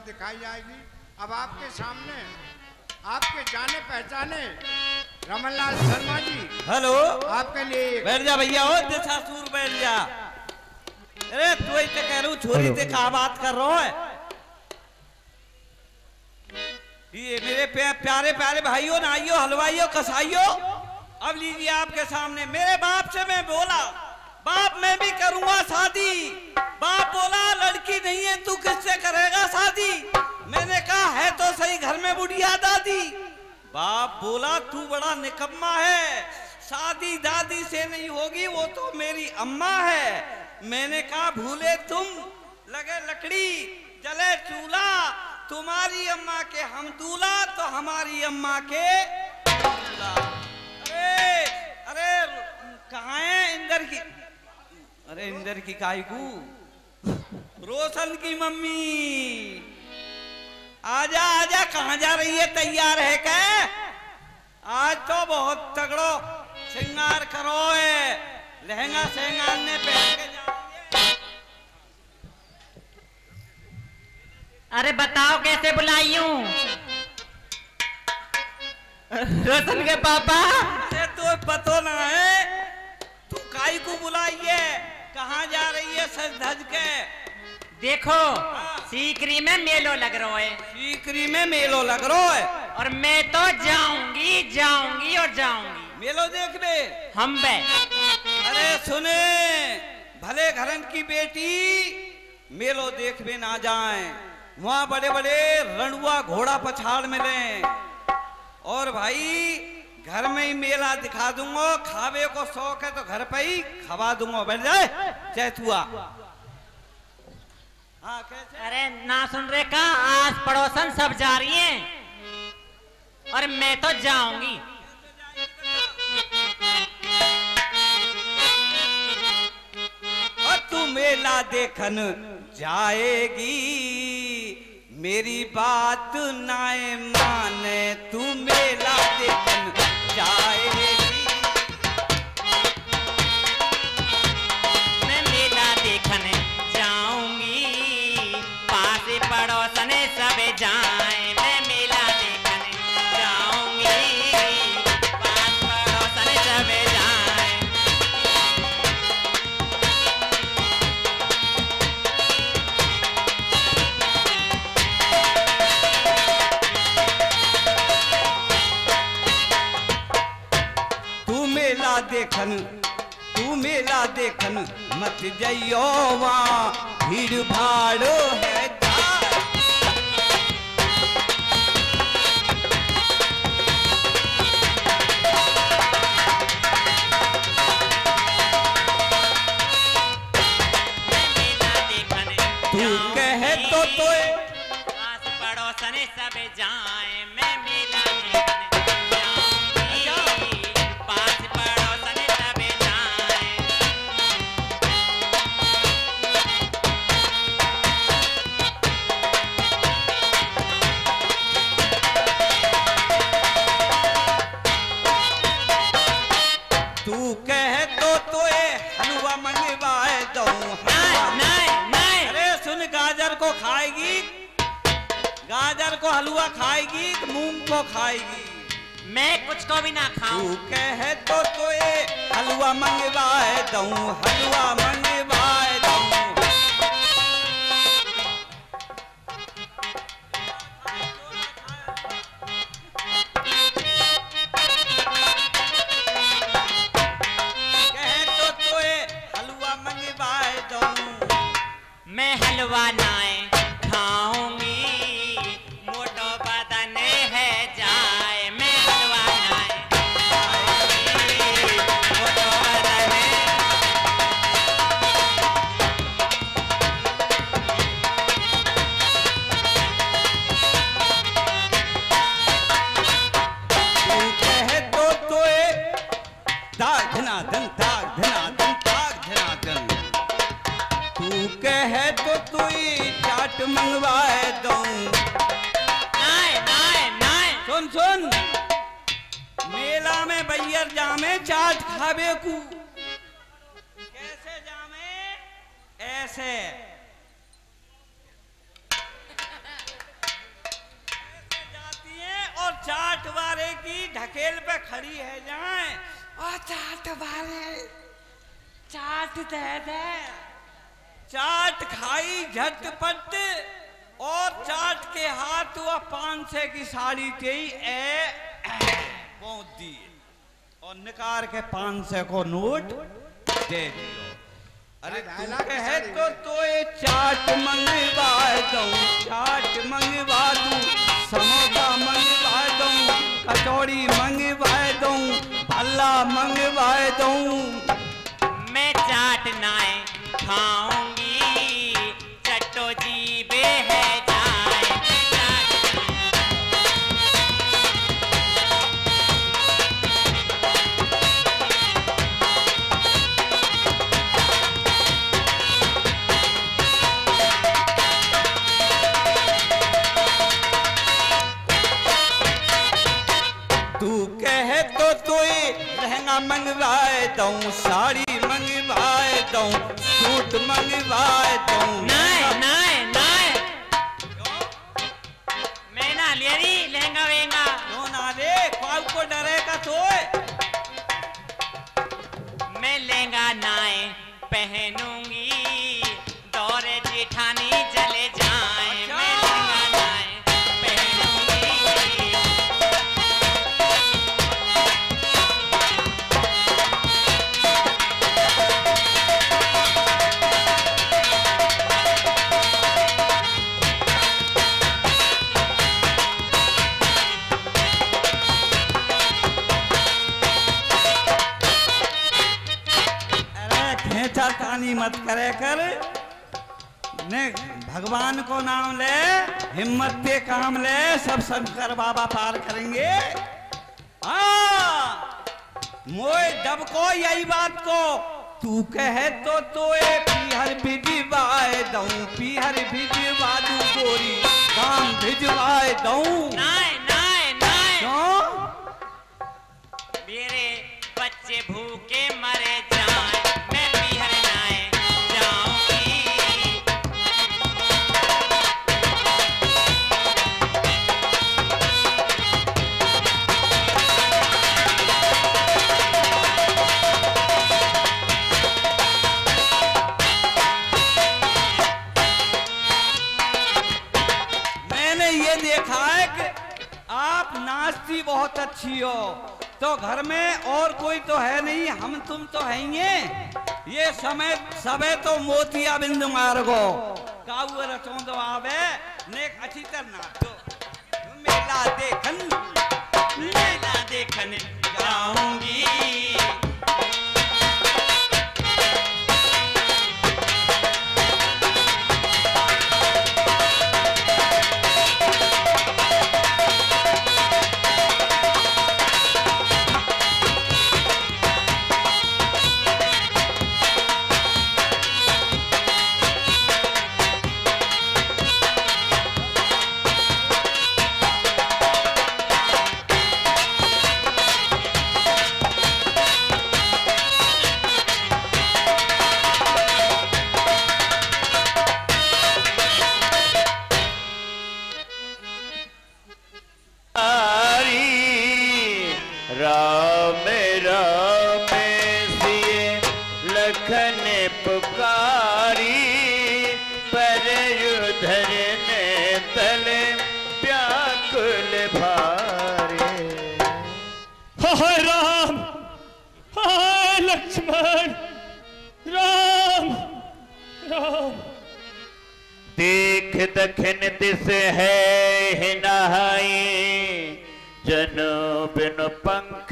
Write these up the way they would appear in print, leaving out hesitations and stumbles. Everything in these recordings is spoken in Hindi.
दिखाई जाएगी। अब आपके सामने आपके जाने पहचाने रमनलाल शर्मा जी। हेलो, आपके लिए बैठ जा भैया। हो दिशासूर बैठ जा। अरे तू ही तो कह रू छोरी से कहा बात कर रहा है। ये मेरे प्यारे प्यारे भाइयों नाइयों हलवाइयों कसाइयों, अब लीजिए आपके सामने। मेरे बाप से मैं बोला, बाप मैं भी करूंगा शादी। बाप बोला लड़की नहीं है तू किससे करेगा शादी। मैंने कहा है तो सही घर में बुढ़िया दादी। बाप बोला तू बड़ा निकम्मा है, शादी दादी से नहीं होगी, वो तो मेरी अम्मा है। मैंने कहा भूले तुम लगे लकड़ी जले चूल्हा, तुम्हारी अम्मा के हम दूल्हा तो हमारी अम्मा के दूल्हा। अरे अरे कहाँ है इंदर की, अरे इंदर की कायकू, रोशन की मम्मी। आजा आजा, कहाँ जा रही है? तैयार है क्या? आज तो बहुत तगड़ो श्रृंगार करो है, लहंगा श्रृंगार ने पहन के जाएंगे। अरे बताओ कैसे बुलाई हूँ? रोशन के पापा से तो पतो ना है, तू काई को बुलाई है? कहाँ जा रही है सज धज के? देखो सीकरी में मेलो लग रहा है। सीकरी में मेलो लग रहा है और मैं तो जाऊंगी जाऊंगी और जाऊंगी मेलो देखने। हम बे अरे सुने, भले घरन की बेटी मेलो देखने ना जाए, वहाँ बड़े बड़े रणुआ घोड़ा पछाड़ मिले। और भाई घर में ही मेला दिखा दूंगा, खावे को शौक है तो घर पे ही खवा दूंगा। बैठ जाए चैतुआ। हाँ कैसे? अरे ना सुन रहे का, आस पड़ोसन सब जा रही हैं और मैं तो जाऊंगी। और तू मेला देखन जाएगी, मेरी बात नाए माने, तू मेला देखन जाएगी। मैं मेला देखने जाऊंगी, पास पड़ोसन सब जाए। मैं मेला देखने जाऊंगी, पास पड़ोसन सब जाए। तू मेला देखन मत जइयो, वहाँ भीड़ भाड़ है। तू कहे तो आस पड़ोसन सब जाए। मैं मेला देखने जाऊंगी, पास पड़ोसन सब जाए। तू कहे तो हलवा मंगवाए दो। नहीं अरे सुन, गाजर को खाएगी, गाजर को हलवा खाएगी, मूंग को खाएगी? मैं कुछ को भी ना खाऊं। तू कहे तो हलवा मंगवाए दऊं, हलवा मंगवाए दऊं। कहे तो हलवा मंगवाए दऊं। मैं हलवा नाए खाऊंगी, मोटो बदन है जाए। मैं हलवा नाए खाऊंगी, मोटो बदन तू कहे तो ताग धनाधन, ताग धनाधन, ताग धनाधन। तू कहे तो चाट मंगवाए दऊं। नहीं सुन सुन, मेला में बैयर जामे चाट खावे को। कैसे जामे? ऐसे साइकिल पे खड़ी है जाए और चाट वाले चाट दे दे। चाट खाई झटपट और चाट के हाथ हुआ 500 की साड़ी के पहुंच दी और निकाल के 500 को नोट दे दियो। अरे है तो ये चाट मंगवा दूं, चाट मंगवा दूं, समोसा मंगवा दूं, कचौड़ी मंगवा दूं, भल्ला मंगवा दूं। मैं चाट नाए खाऊंगी, चट्टो जी बे है जाए। तू कहे तो ये लहंगा मंगवाए दूं, साड़ी मंगवाए दूं, सूट मंगवाए दूं। नाए नाए नाए मैं ना लिया री लहंगा वेंगा। क्यों ना रे, ख्वाब को डरेगा तो मैं लहंगा नाए पहनूंगी, दौरे जेठानी चले जाए। अच्छा। मैं लहंगा नाए पहनूंगी। खेचा तानी मत करे कर, ने भगवान को नाम ले, हिम्मत के काम ले, सब शंकर बाबा पार करेंगे। मोए डब को यही बात को तू कहे तो ए पीहर भिजवाए दूं, पीहर भिजवा दूं गोरी, काम भिजवाए दूं। नाए नाए नाए क्यों? मेरे बच्चे भूखे मरे जाए। मैं पीहर नाए जाऊंगी। मैंने ये देखा है कि आप नाचती बहुत अच्छी हो, तो घर में और कोई तो है नहीं, हम तुम तो हैं ये समय सबे तो मोतिया बिंदु मार्गो काऊ रचों दो आवे नेक अच्छी तरह नाचो। मेला देखन जाऊंगी। राम राम सिए लखन पुकारी, पर धरने तल व्याकुल भारे। हाय राम, हाय लक्ष्मण, राम राम। देख दखन दिस है नहाई, जनो बिन पंख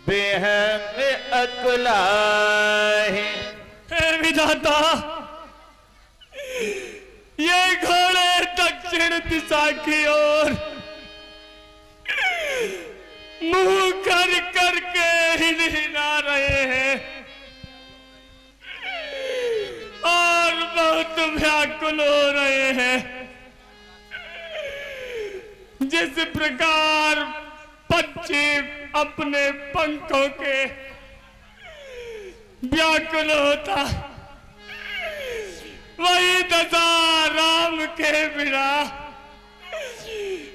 बेहंग अकुलाए। हे विधाता, ये घोड़े दक्षिण दिशा की ओर मुंह कर करके हिला रहे हैं और बहुत व्याकुल हो रहे हैं। जिस प्रकार पक्षी अपने पंखों के व्याकुल होता, वही दशा राम के बिना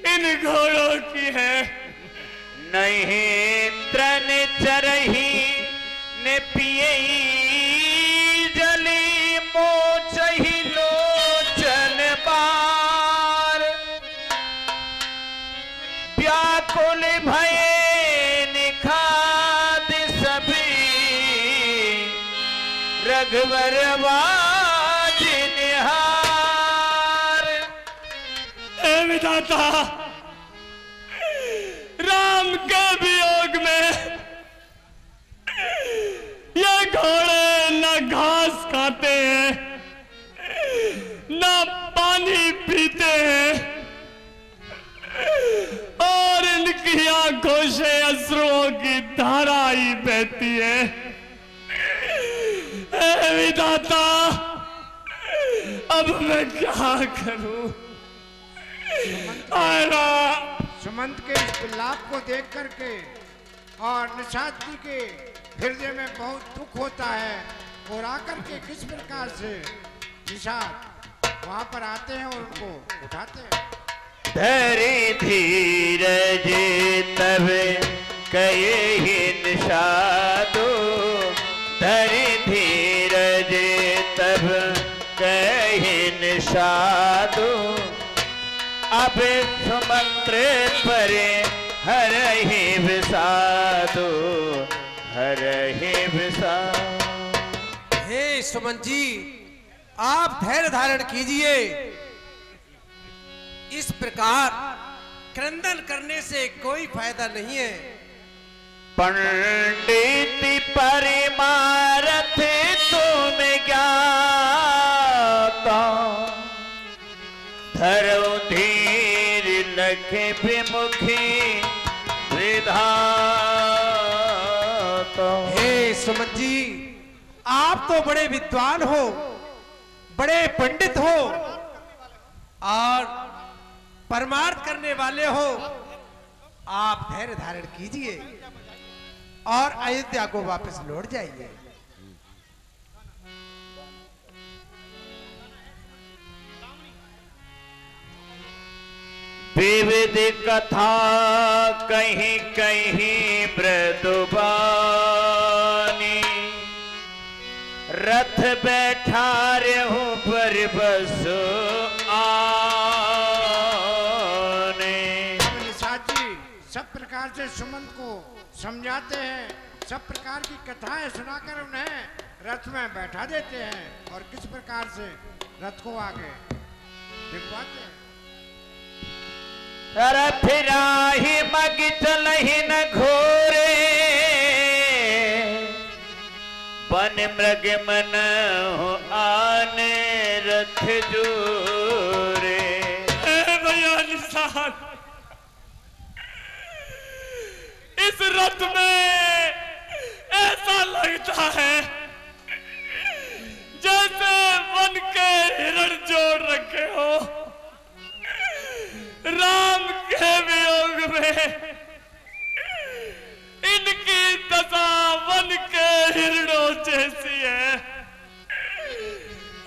इन घोड़ों की है। नहीं त्रन चरही ने पिए जली मोचही लोचन बार व्याकुल भये निखाद सभी रघुवर बाज निहार। ए विधाता, राम के वियोग में ये घोड़े न घास खाते हैं न पानी पीते हैं और इनकी आंखों से अश्रुओं की धारा ही बहती है। ए विधाता, अब मैं क्या करूं? सुमंत के इस विलाप को देख करके और निषाद जी के हृदय में बहुत दुख होता है और आकर के किस प्रकार से निषाद वहां पर आते हैं और उनको उठाते हैं। धरे धीरज तब कहे ही निषादो, धरे धीरज तब कहे निषादो, अब सुमंत्र परे हर ही विषादो, हर ही विषाद। हे सुमंत जी, आप धैर्य धारण कीजिए। इस प्रकार क्रंदन करने से कोई फायदा नहीं है। पंडित परिमारथ तुम ज्ञाता, धरो धीर लख विमुखी विधाता। हे सुमंत जी, आप तो बड़े विद्वान हो, बड़े पंडित हो और परमार्थ करने वाले हो। आप धैर्य धारण कीजिए और अयोध्या को वापस लौट जाइए। विविध कथा कहीं कहीं मृदुबानी, रथ बैठा रहूं पर बस आने। निषाद जी सब प्रकार से सुमंत को समझाते हैं, सब प्रकार की कथाएं सुनाकर उन्हें रथ में बैठा देते हैं और किस प्रकार से रथ को आगे दिखवाते हैं। रथ राही मग चलहि न घोरे, वन मृग मन आने रथ जोरे। भैया निषाद, इस रथ में ऐसा लगता है जैसे वन के हिरण जोड़ रखे हो। राम के वियोग में इनकी दशा वन के हिरणों जैसी है।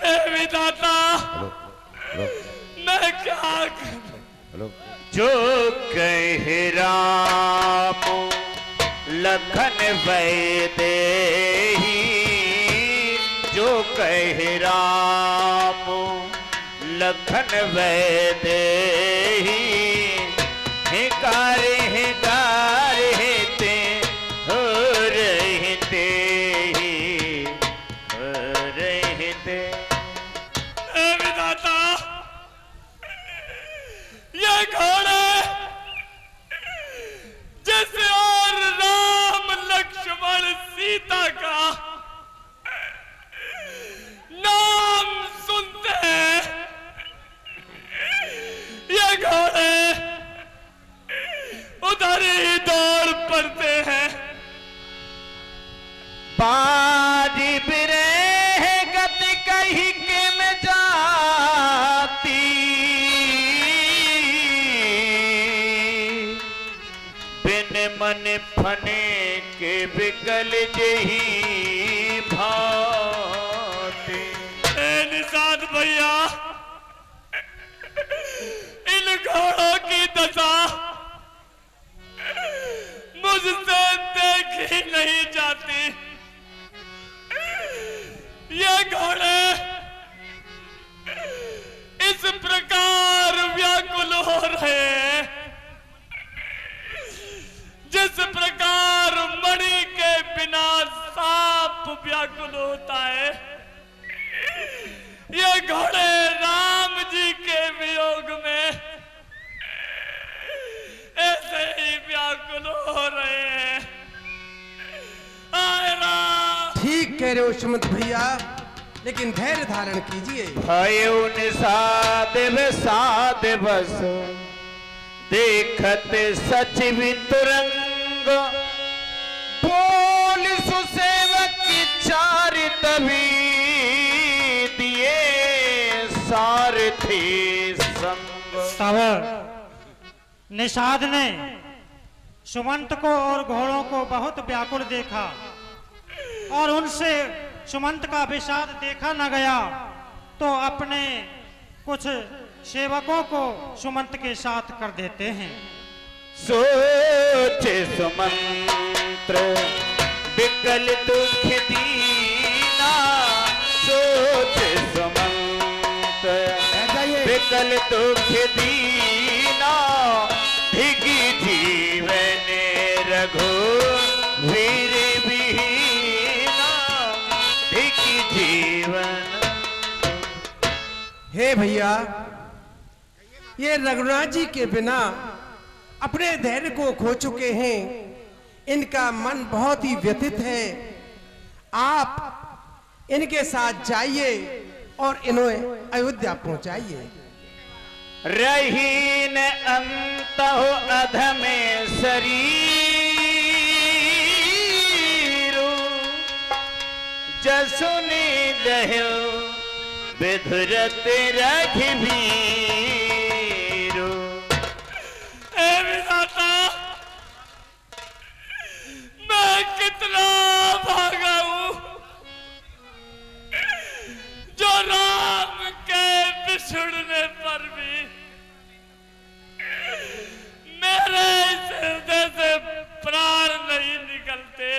ए विधाता, मैं क्या करूं? जो कहे राम लखन वैदेही, जो कहे राम लखन वैदेही, हिकार हिकार हेते हो रहते ही हो रहते। ए विधाता, ये घोड़े जैसे और राम लक्ष्मण सीता का नाम सुनते हैं, ये घोड़े उधर ही दौड़ पड़ते हैं। बाजी बिरे गति कही के में जाती, बिन मन फने के बिकल जही भाती। निषाद भैया, इन घोड़ों की दशा कह रहे हो सुमंत भैया, लेकिन धैर्य धारण कीजिए। साध बस देखत सच भी तुरंग, बोल सुसेवक चार तभी दिए सारथी संग। सावर निषाद ने सुमंत को और घोड़ों को बहुत व्याकुल देखा और उनसे सुमंत का विषाद देखा न गया, तो अपने कुछ सेवकों को सुमंत के साथ कर देते हैं। सोच सुमंत्र विकल दुख दीना, सोच सुमंत विकल दुख दीना, भिगी जीवन रघु वीर विहीना, भिगी जीवन। हे भैया, ये रघुनाथ जी के बिना अपने धैर्य को खो चुके हैं, इनका मन बहुत ही व्यथित है। आप इनके साथ जाइए और इन्हें अयोध्या पहुंचाइए। रहीन अंत हो अधमे शरीर, जसुनी दह्यो विधुरत रघुवीर। मैं कितना भागा हूं, जो राम के बिछुड़ने पर भी मेरे इस हृदय से प्राण नहीं निकलते।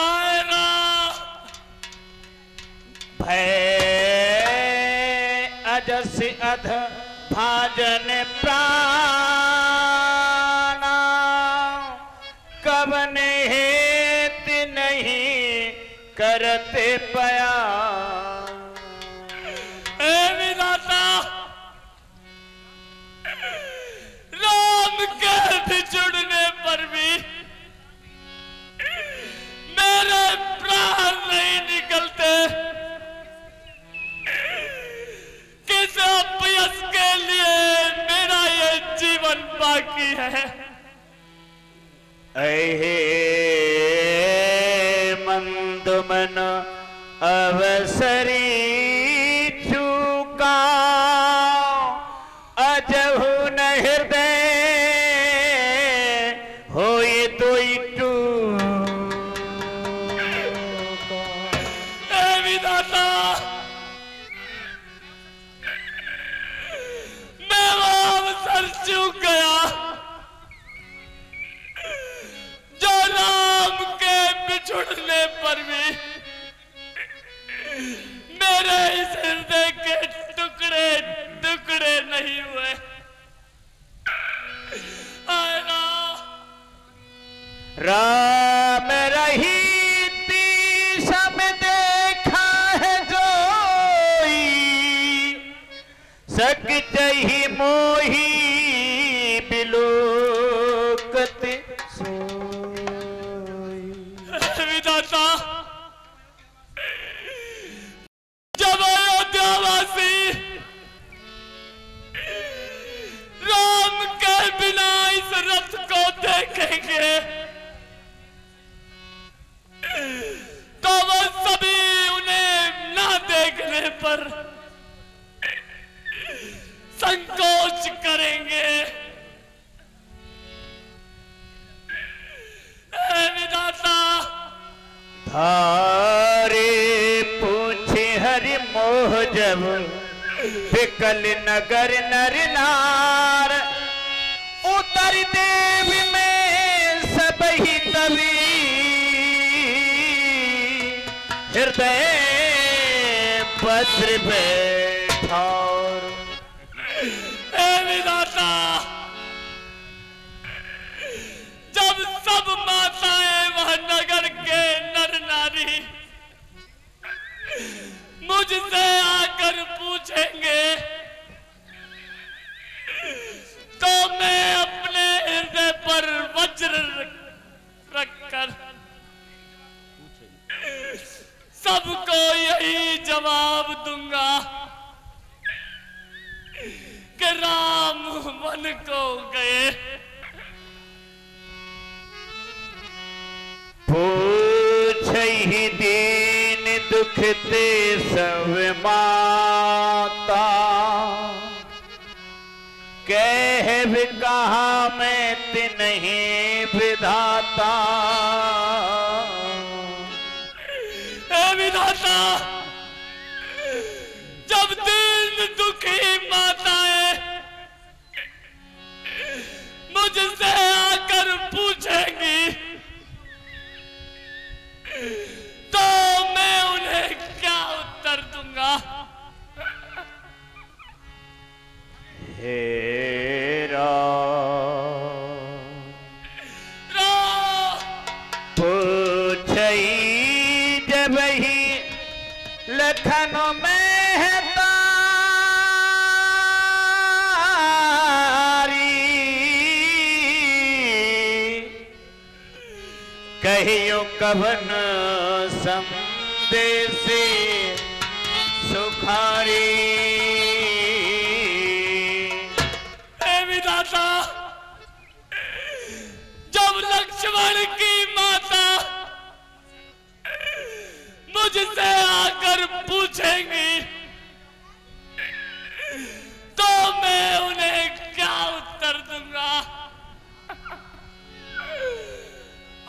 आए राम, भय अजस अध भाजन प्राण, कवन हेत नहीं करते पया। विधाता, राम के बिछुड़ने पर भी मेरे प्राण नहीं निकलते। किस अपयस के लिए मेरा ये जीवन बाकी है। ऐहे मंद मन अवसरी चूका, अजहु न हृदय होए तोई टूका। विधाता, मैं वो अवसर चूक गया जो राम के बिछुड़ने पर भी मेरे इस हृदय के टुकड़े टुकड़े नहीं हुए। राम रही सब देखा है जोई, सक जही मोही बिलोकत सोई। विधाता, जब अयोध्यावासी राम के बिना इस रथ को देखेंगे, तो वो सभी उन्हें ना देखने पर संकोच करेंगे। विधाता, धारे पूछे हरि मोह जब विकल नगर नर नार, उतर देव में सब ही तभी हृदय वज्र बैठार। विधाता, जब सब माताएं वह नगर के नर नारी मुझसे आकर पूछेंगे, तो मैं अपने हृदय पर वज्र रखकर कि राम वन को गए। पूछहि दीन दुखते सब माता, कह भी कहा मैं तिन्हीं विधाता। हे विधाता, जब दीन दुखी माताएं मुझसे आकर पूछेंगी तो मैं उन्हें क्या उत्तर दूंगा? पूछई जब ही लखन में तारी, कहियो कवन संदेशी सुखारी। जब लक्ष्मण की माता मुझसे आकर पूछेंगी तो मैं उन्हें क्या उत्तर दूंगा?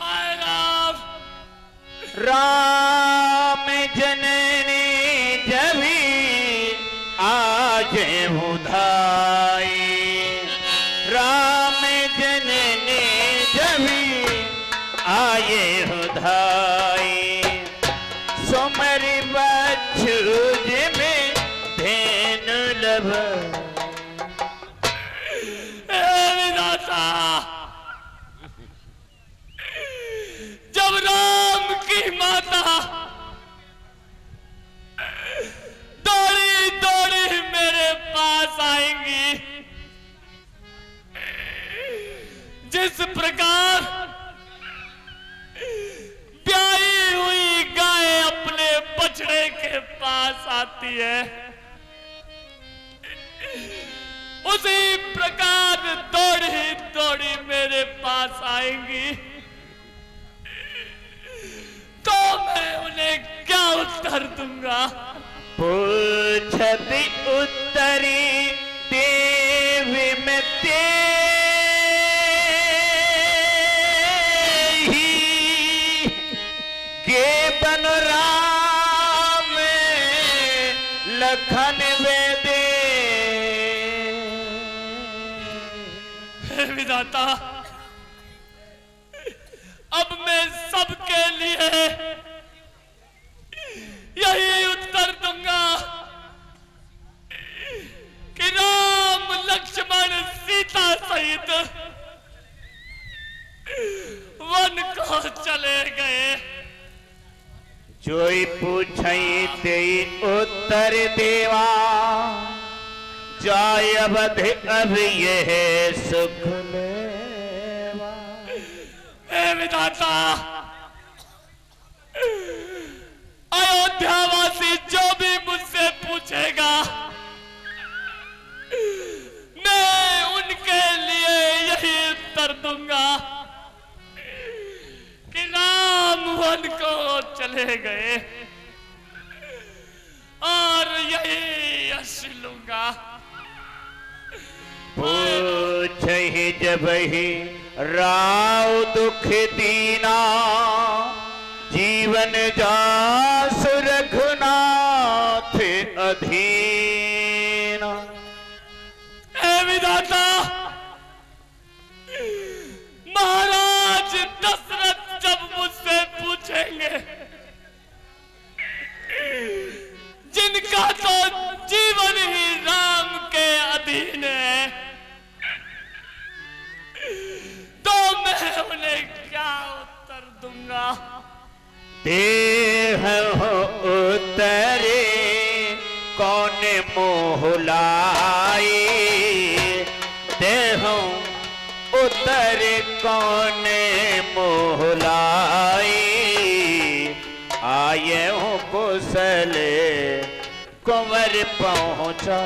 हाय राम। राम जननी जभी आज उधाई, राम जननी जभी आए उधाई, सुमरि बछुज में धेनु लभ। जब राम की माता दौड़ी दौड़ी मेरे पास आएंगी, जिस प्रकार ब्याही हुई गाय अपने बछड़े के पास आती है, उसी प्रकार दौड़ी दौड़ी मेरे पास आएंगी तो मैं उन्हें क्या उत्तर दूंगा? पूछती उत्तरी देवी में तेहि, के बन राम लखन वेदे। हे विधाता, अब मैं सबके लिए यही उत्तर दूंगा कि राम लक्ष्मण सीता सहित वन को चले गए। जोई पूछई ते उत्तर देवा, जाय अवध अब यह सुख लेवा। हे विधाता, अयोध्यावासी जो भी मुझसे पूछेगा मैं उनके लिए यही उत्तर दूंगा कि राम वन को चले गए और यही यश लूंगा। पूछहि जब ही राव दुख दीना, जीवन जासु रघुनाथ अधीन। हे विधाता, महाराज दशरथ जब मुझसे पूछेंगे, जिनका तो जीवन ही राम के अधीन है, तो मैं उन्हें क्या उत्तर दूंगा? देह हो उतरे कौन मोह लाई, देह उतरे कौन मोह लाई, आए हूँ कुशल कुंवर पहुँचा।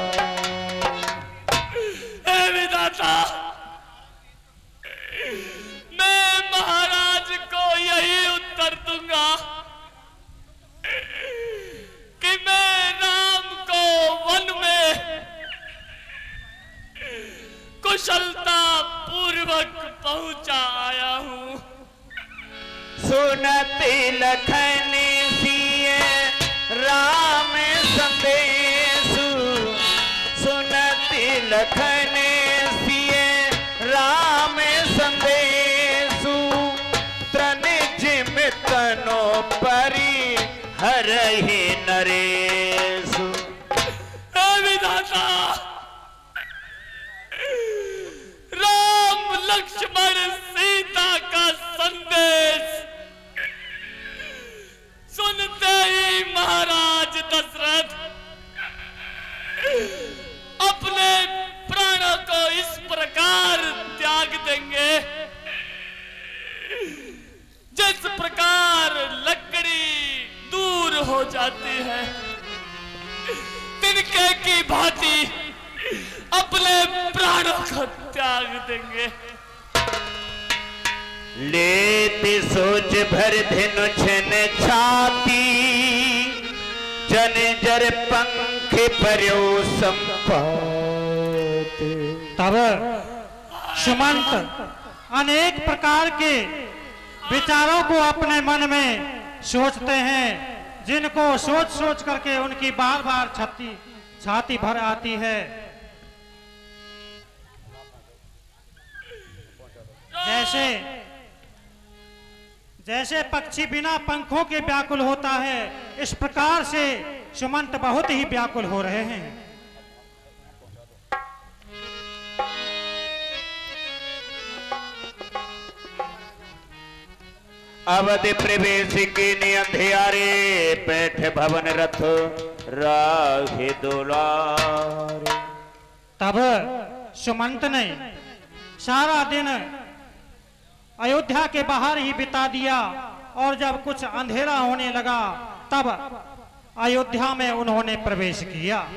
कुशलता पूर्वक पहुंचा आया हूं। सुनती लखन सिए राम संदेशु, सुनती लखन सिए राम संदेशु, तन जिम तनो परि हरहि नरेशु। विधाता, राम लक्ष्मण सीता का संदेश सुनते ही महाराज दशरथ अपने प्राणों को इस प्रकार त्याग देंगे जिस प्रकार लकड़ी दूर हो जाती है, तिनके की भांति अपने प्राणों को त्याग देंगे। लेते सोच भर धेनु छन छाती, जन जर पंख पर्यो संपात। तब सुमंत अनेक प्रकार के विचारों को अपने मन में सोचते हैं, जिनको सोच सोच करके उनकी बार बार छाती भर आती है। जैसे पक्षी बिना पंखों के व्याकुल होता है, इस प्रकार से सुमंत बहुत ही व्याकुल हो रहे हैं। अवधि प्रवेश के अंधियारे, बैठ भवन रथ राहे दुलारे। तब सुमंत ने सारा दिन अयोध्या के बाहर ही बिता दिया, और जब कुछ अंधेरा होने लगा तब अयोध्या में उन्होंने प्रवेश किया।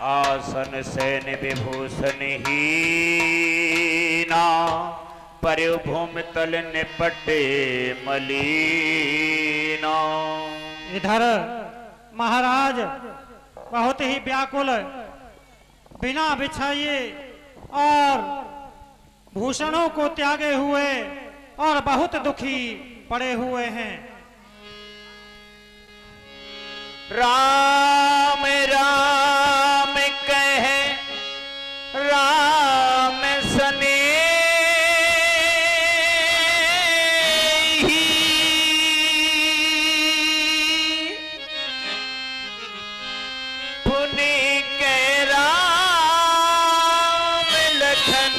आसन सैन विभूषण हीना, पर्यो भूमि तल निपटे मलीना। इधर महाराज बहुत ही व्याकुल, बिना बिछाइए और भूषणों को त्यागे हुए और बहुत दुखी पड़े हुए हैं। राम राम कहे राम सने ही, पुनि के राम लखन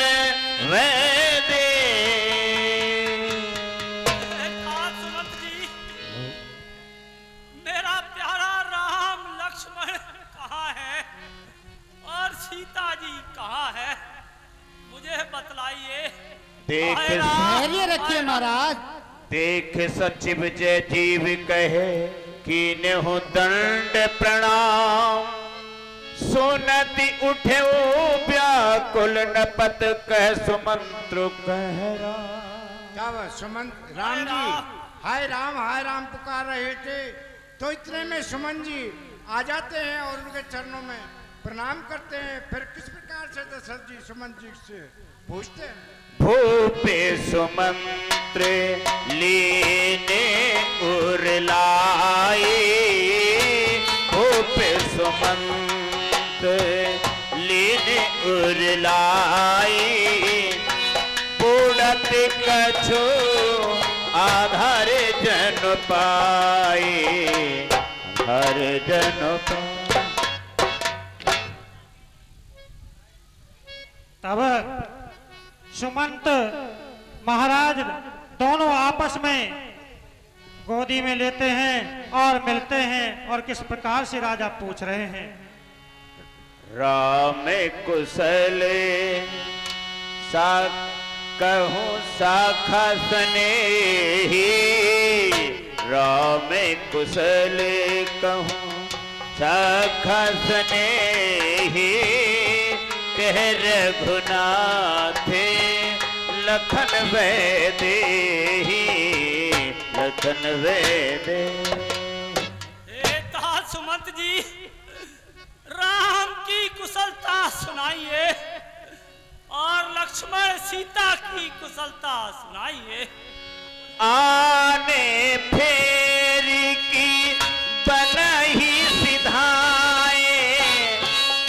वैदे। सुमंत जी, मेरा प्यारा राम लक्ष्मण कहाँ है और सीता जी कहाँ है, मुझे बतलाइए। देख धैर्य रखिए महाराज। देख सचिव जय जीव कहे कीने हो दंड प्रणाम, सुनति उठे व्याकुल नपत कह सुमंत्र कह राम। क्या बात सुमंत, राम जी हाय राम पुकार रहे थे, तो इतने में सुमन जी आ जाते हैं और उनके चरणों में प्रणाम करते हैं। फिर किस प्रकार से दशरथ जी सुमन जी से पूछते हैं। भूपे सुमंत्र लीने उरलाए, भूपे सुमंत्र लीने उरलाए, बुढ़त कछु आधार जन पाए, हर जन पाए। तब सुमंत महाराज दोनों आपस में गोदी में लेते हैं और मिलते हैं, और किस प्रकार से राजा पूछ रहे हैं। राम कुशल सा कहूँ शाखा स्नेही, राम कुशल कहूँ सखसने ही कह रघुनाथे लखन वेदे ही लखन वेदे। सुमंत जी राम की कुशलता सुनाइए और लक्ष्मण सीता की कुशलता सुनाइए। आने फेरी की बनही सिधाए,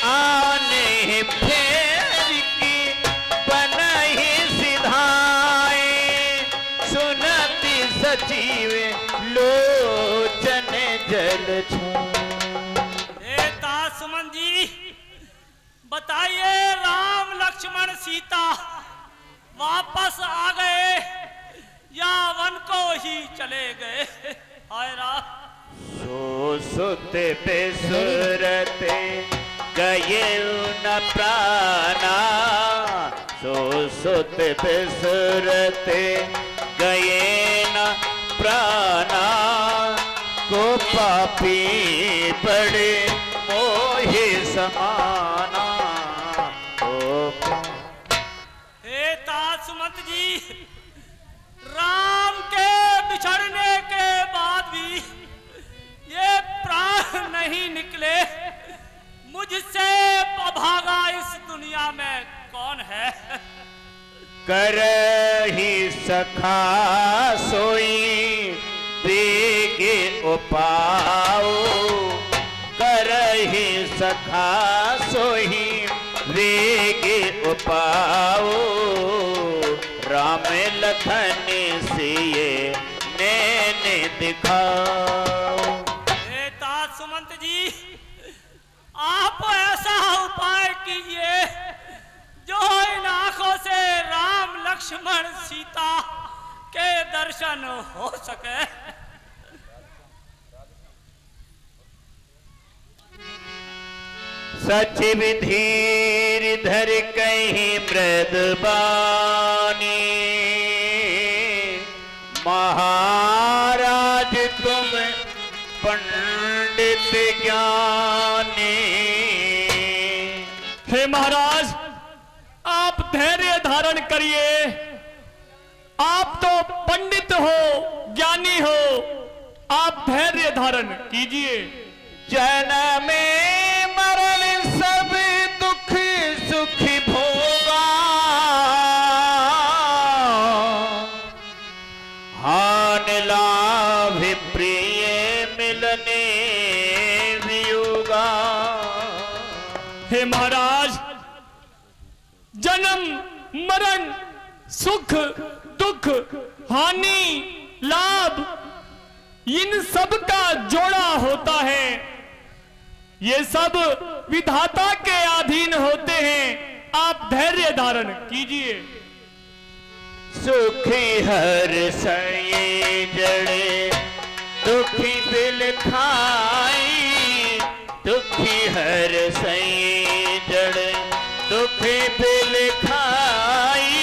आने फेरी की बनही सिधाए, सुनती सचिव लोचन जल सुमन जी बताइए राम लक्ष्मण सीता वापस आ गए या वन को ही चले गए? हाय राम। सो सुत बेसुरते गए न प्राणा, सो सुत बेसुरते गए न प्राणा, को पापी बड़े मोहे समाना। हे तासुमत जी राम के बिछड़ने के बाद भी ये प्राण नहीं निकले, मुझसे अभागा इस दुनिया में कौन है? करहि सखा सोई बेगे उपाओ, करहि सखा सोई बेगे उपाओ, राम लखन सिए नैने दिखाओ। सुमंत जी आप ऐसा उपाय कीजिए जो इन आंखों से राम लक्ष्मण सीता के दर्शन हो सके। सचिव धीर धर कहीं मृदबानी, महाराज तुम पंडित ज्ञानी। हे महाराज आप धैर्य धारण करिए, आप तो पंडित हो ज्ञानी हो, आप धैर्य धारण कीजिए। जन्म मरण सब दुख सुख भोगा, हान लाभ प्रिय मिलने वियोगा। हे महाराज जन्म मरण सुख दुख हानि लाभ इन सब का जोड़ा होता है, ये सब विधाता के अधीन होते हैं, आप धैर्य धारण कीजिए। सुखी हर सये जड़े दुखी बिल खाई, दुखी हर सये जड़े दुखी बिल खाई,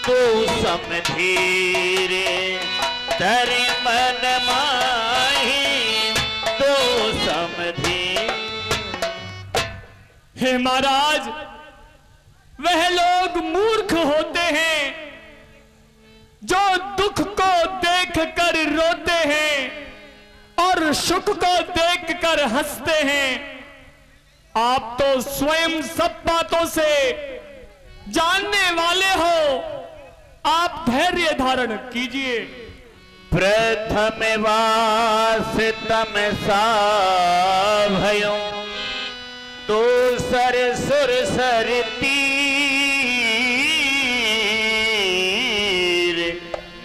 तू समधीरे धरि मन माही, तू समधी। हे महाराज वह लोग मूर्ख होते हैं जो दुख को देखकर रोते हैं और सुख को देखकर हंसते हैं। आप तो स्वयं सब बातों से जानने वाले हो, आप धैर्य धारण कीजिए। प्रथम वास तम सा भयो, दूसर सुर सर तीर,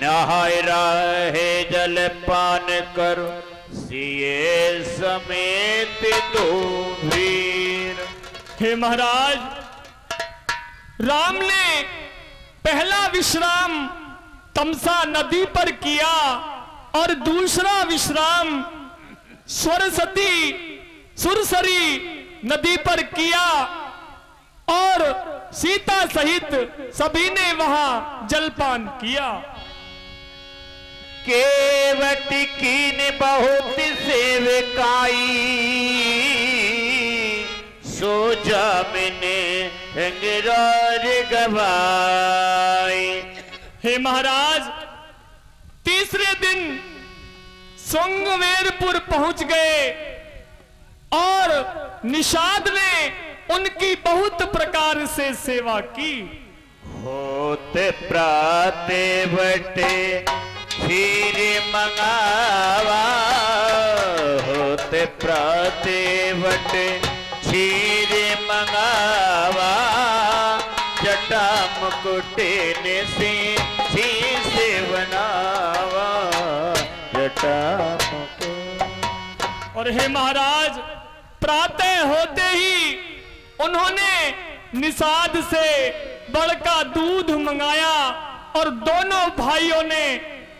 नहाय राहे जल पान करो, सिए समेत दो वीर। हे महाराज राम ने पहला विश्राम तमसा नदी पर किया और दूसरा विश्राम सरस्वती सुरसरी नदी पर किया और सीता सहित सभी ने वहां जलपान किया। केवट कीन बहुत सेव काई सो जामिने हंगरार गवाई। हे महाराज, तीसरे दिन सोंगवेरपुर पहुंच गए और निषाद ने उनकी बहुत प्रकार से सेवा की। होते प्राते बटे खीर मंगावा, होते प्राते बटे खीर मंगावा, जटा मुकुटे ने से बनावा, जटा मुकुट। और हे महाराज, प्रातः होते ही उन्होंने निषाद से बड़का दूध मंगाया और दोनों भाइयों ने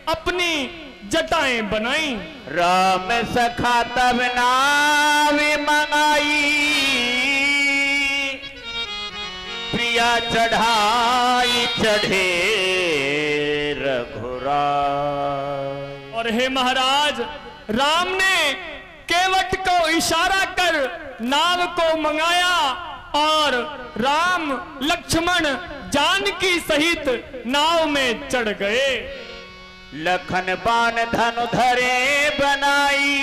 अपनी जटाएं बनाई। राम सखा तब नावी मंगाई, प्रिया चढ़ाई चढ़े रघुराई। और हे महाराज, राम ने केवट को इशारा कर नाव को मंगाया और राम लक्ष्मण जानकी सहित नाव में चढ़ गए। लखन बाण धनु धरे बनाई,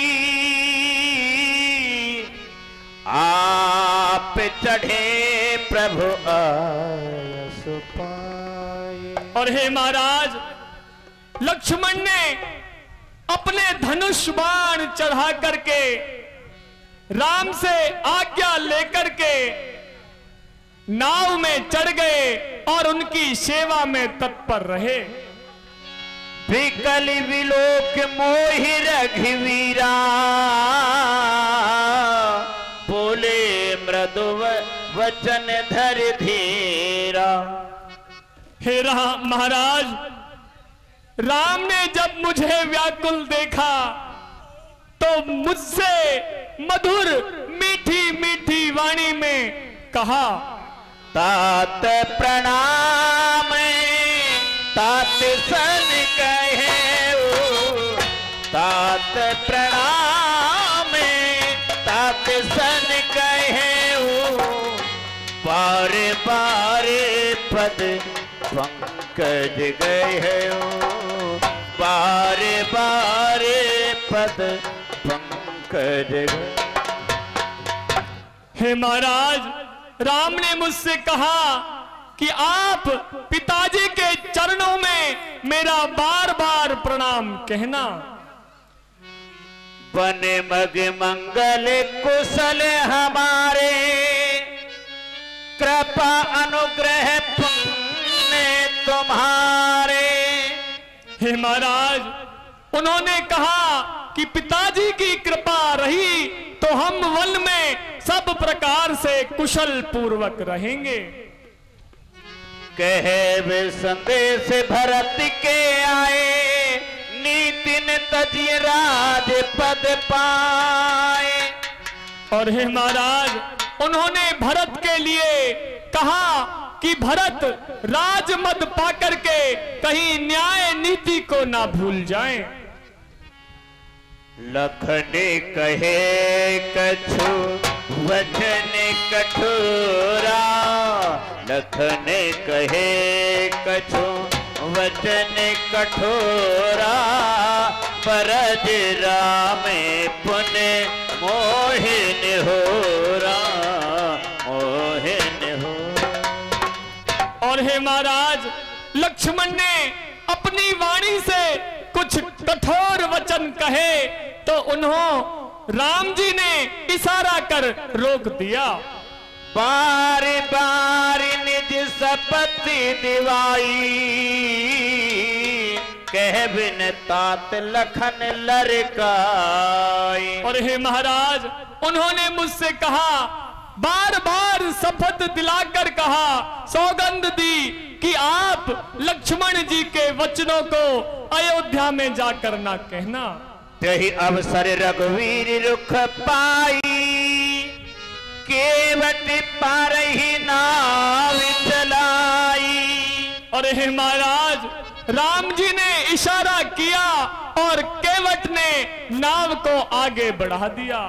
आप चढ़े प्रभु आयस पाए। और हे महाराज, लक्ष्मण ने अपने धनुष बाण चढ़ा करके राम से आज्ञा लेकर के नाव में चढ़ गए और उनकी सेवा में तत्पर रहे। विकल विलोक मोहि रघुवीरा, बोले मृदु वचन धर धीरा। हे महाराज, राम ने जब मुझे व्याकुल देखा तो मुझसे मधुर मीठी मीठी वाणी में कहा, तात प्रणाम तात सन कहे, तात प्रणाम तात सन कहे, बार बार पद पंकज गए, बार बार पद पंकज गए। हे महाराज, राम ने मुझसे कहा कि आप पिताजी के चरणों में मेरा बार बार प्रणाम कहना। बने मग मंगल कुशल हमारे, कृपा अनुग्रह पुण्य तुम्हारे। हे महाराज, उन्होंने कहा कि पिताजी की कृपा रही तो हम वन में सब प्रकार से कुशल पूर्वक रहेंगे। कहे संदेश भरत के आए, नीतिन तजिए राज पद पाए। और हे महाराज, उन्होंने भरत के लिए कहा कि भरत राजमद पाकर के कहीं न्याय नीति को ना भूल जाएं। लखने कहे कछु वचन कठोरा, लखने कहे कछु वचन कठोरा, परज राम पुण्य मोहिन होरा, मोहिन हो। और हे महाराज, लक्ष्मण ने अपनी वाणी से कुछ कठोर वचन कहे तो उन्होंने राम जी ने इशारा कर रोक दिया। बार बार निज सपति दिवाई, कह बिन तात लखन लरकाई। और हे महाराज, उन्होंने मुझसे कहा, बार बार शपथ दिलाकर कहा, सौगंध दी कि आप लक्ष्मण जी के वचनों को अयोध्या में जाकर ना कहना। यही अवसर रघुवीर रुख पाई, केवट पार ही नाव चलाई। और हे महाराज, राम जी ने इशारा किया और केवट ने नाव को आगे बढ़ा दिया।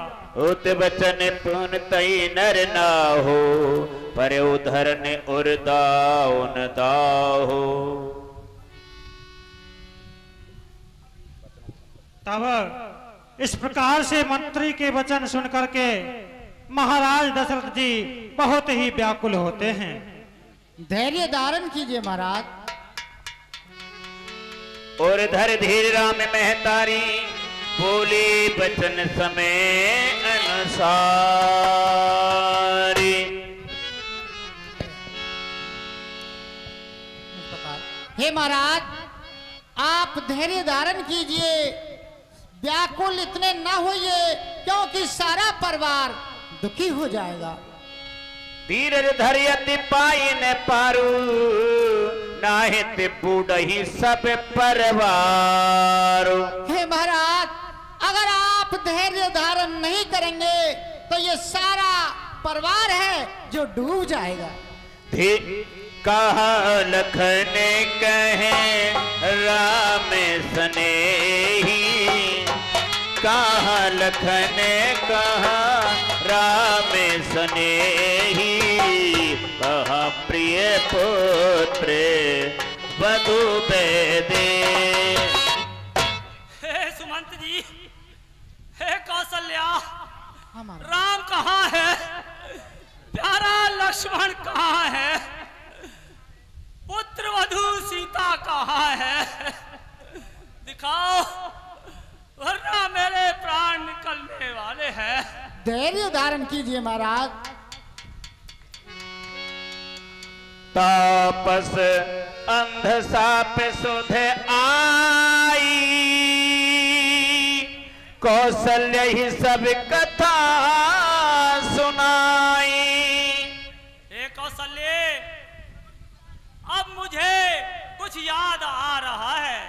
उत बचन पुन तई नर ना हो, पर उधर ने उर्दाउन दाहो। तब इस प्रकार से मंत्री के वचन सुनकर के महाराज दशरथ जी बहुत ही व्याकुल होते हैं। धैर्य धारण कीजिए महाराज। और धर धीर राम महतारी, बोले बचन समय अनुसारी। हे महाराज, आप धैर्य धारण कीजिए, व्याकुल इतने न होइए, क्योंकि सारा परिवार दुखी हो जाएगा। धीर धरियति पाई न पारू, नाहित बूढ़ी सब परिवार। हे महाराज, अगर आप धैर्य धारण नहीं करेंगे तो ये सारा परिवार है जो डूब जाएगा। कहा लखन कहे राम सनेही, कहा लखन कहा राम सनेही, कहा प्रिय पुत्र वधु बेदे। हे सुमंत जी, हे कौशल्या, हमारा राम कहाँ है? प्यारा लक्ष्मण कहाँ है? पुत्र वधु सीता कहाँ है? दिखाओ, वरना मेरे प्राण निकलने वाले हैं। धैर्य धारण कीजिए महाराज। तापस अंध साप सुध आई, कौशल्य ही सब कथा सुनाई। हे कौशल्य, अब मुझे कुछ याद आ रहा है।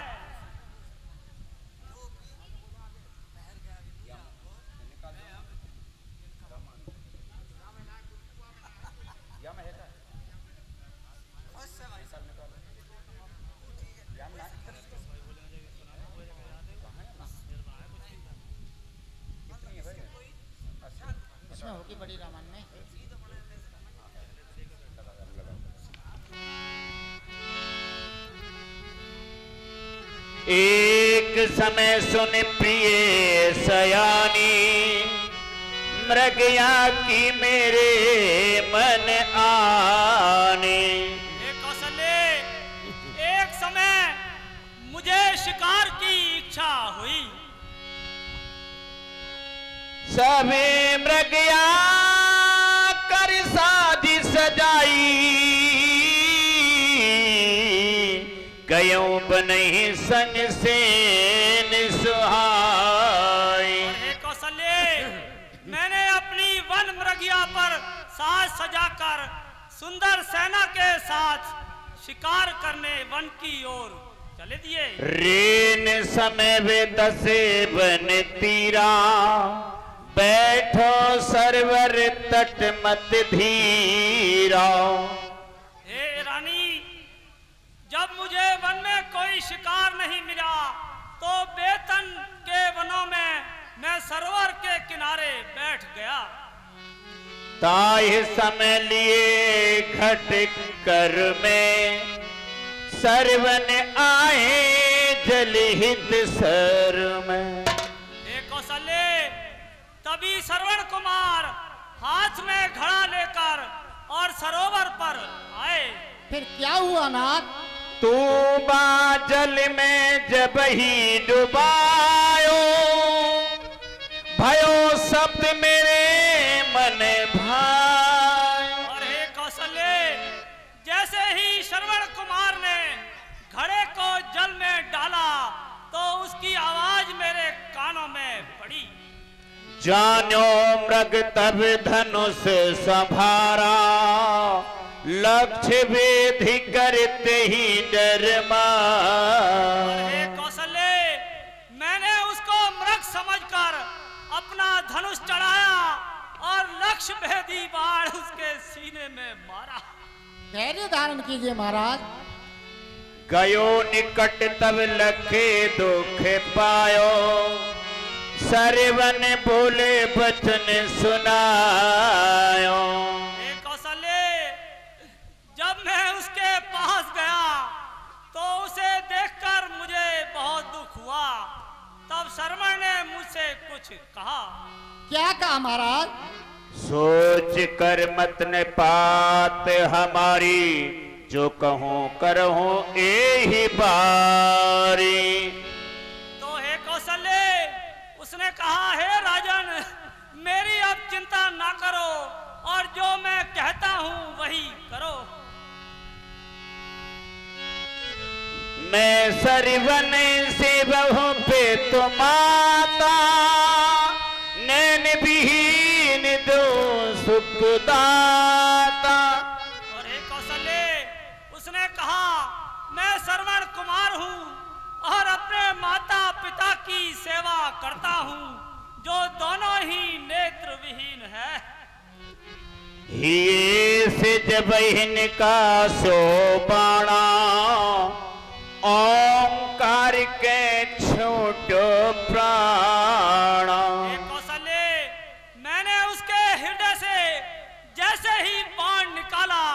होगी बड़ी रामायण में। एक समय सुन प्रिय सयानी, मृगया की मेरे मन आने। हे कौशल्य, एक समय मुझे शिकार की इच्छा हुई। सभी मृगया कर साजी सजाई, गयों बनही संग से निसुहाई। हे कौशल्य, मैंने अपनी वन मृगिया पर साज सजाकर सुंदर सेना के साथ शिकार करने वन की ओर चले दिए। रेन समय वे दसे बन तीरा, बैठो सरवर तट मत धीरा। हे रानी, जब मुझे वन में कोई शिकार नहीं मिला तो बेतन के वनों में मैं सरोवर के किनारे बैठ गया। ताहि समय लिए घट कर में, सरवन आए जलहित सर में। हे कौशल्य, तभी श्रवण कुमार हाथ में घड़ा लेकर और सरोवर पर आए। फिर क्या हुआ नाथ? तू बाजल में जब ही डुबायो, भयो शब्द मेरे मन भाई। और हे कौशल्य, जैसे ही श्रवण कुमार ने घड़े को जल में डाला तो उसकी आवाज मेरे कानों में पड़ी। जानो मृग तब धनुष संभारा, लक्ष्य वेधि करते ही डर मार। हे कौशल्य, मैंने उसको मृग समझकर अपना धनुष चढ़ाया और लक्ष्य भेदी बाण उसके सीने में मारा। धैर्य धारण कीजिए महाराज। गयो निकट तब लखे दुख पायो, सरवन बोले बचन सुनायो। कौशल्य, जब मैं उसके पास गया तो उसे देखकर मुझे बहुत दुख हुआ। तब शर्मण ने मुझसे कुछ कहा। क्या कहा महाराज? सोच कर मत न पात हमारी, जो कहूं करहूं एही बारी। तो हे कौशल्य, उसने कहा, हे राजन, मेरी अब चिंता ना करो और जो मैं कहता हूं वही करो। मैं सरवन से बहु पे तो माता, नैन विहीन दो सुखदाता। और हे कौशल्य, उसने कहा, मैं श्रवण कुमार हूँ और अपने माता पिता की सेवा करता हूँ, जो दोनों ही नेत्र विहीन है। ये से जब इनका शोभाना, ओंकार के छोटो प्राण। कौशल्य, मैंने उसके हृदय से जैसे ही बाण निकाला,